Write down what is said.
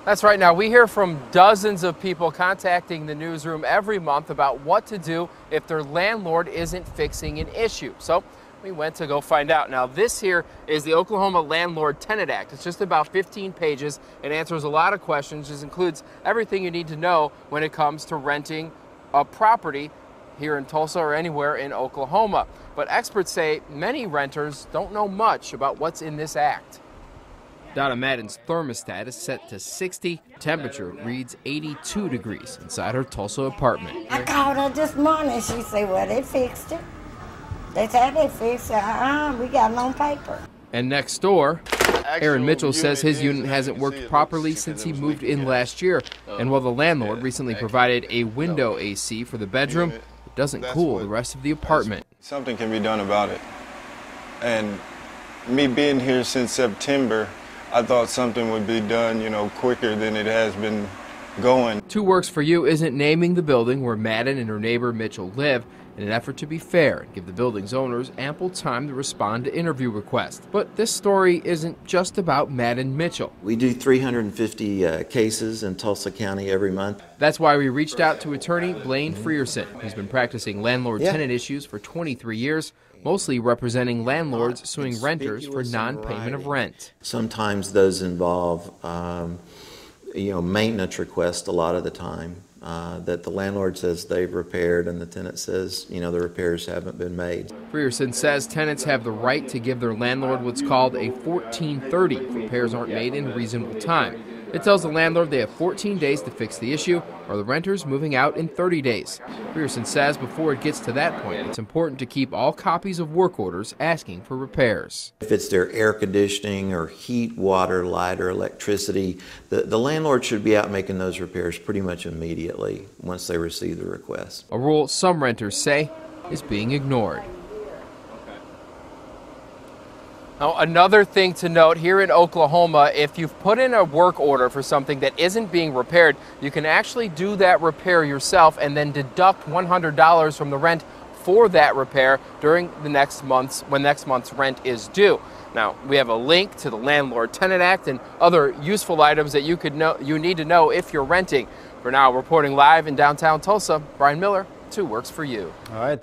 That's right. Now, we hear from dozens of people contacting the newsroom every month about what to do if their landlord isn't fixing an issue. So we went to go find out. Now, this here is the Oklahoma Landlord-Tenant Act. It's just about 15 pages. It answers a lot of questions. This includes everything you need to know when it comes to renting a property here in Tulsa or anywhere in Oklahoma. But experts say many renters don't know much about what's in this act. Donna Madden's thermostat is set to 60. Temperature reads 82 degrees inside her Tulsa apartment. I called her this morning. She said, well, they fixed it. They said they fixed it. We got it on paper. And next door, Aaron Mitchell says his unit hasn't worked properly since he moved in last year. And while the landlord recently provided a window AC for the bedroom, it doesn't cool the rest of the apartment. Something can be done about it. And me being here since September, I thought something would be done, quicker than it has been going. Two Works for You isn't naming the building where Madden and her neighbor Mitchell live in an effort to be fair and give the building's owners ample time to respond to interview requests. But this story isn't just about Madden Mitchell. We do 350 cases in Tulsa County every month. That's why we reached out to attorney Blaine Frierson, who's been practicing landlord-tenant issues for 23 years. Mostly representing landlords suing renters for non-payment of rent. Sometimes those involve, maintenance requests a lot of the time that the landlord says they've repaired and the tenant says, the repairs haven't been made. Frierson says tenants have the right to give their landlord what's called a 1430 if repairs aren't made in reasonable time. It tells the landlord they have 14 days to fix the issue, or the renter's moving out in 30 days. Frierson says before it gets to that point, it's important to keep all copies of work orders asking for repairs. If it's their air conditioning or heat, water, light, or electricity, the landlord should be out making those repairs pretty much immediately once they receive the request. A rule some renters say is being ignored. Now, another thing to note here in Oklahoma, if you've put in a work order for something that isn't being repaired, you can actually do that repair yourself and then deduct $100 from the rent for that repair during the next month's rent is due. Now, we have a link to the Landlord-Tenant Act and other useful items that you need to know if you're renting. For now, reporting live in downtown Tulsa, Brian Miller, 2 Works for You. All right.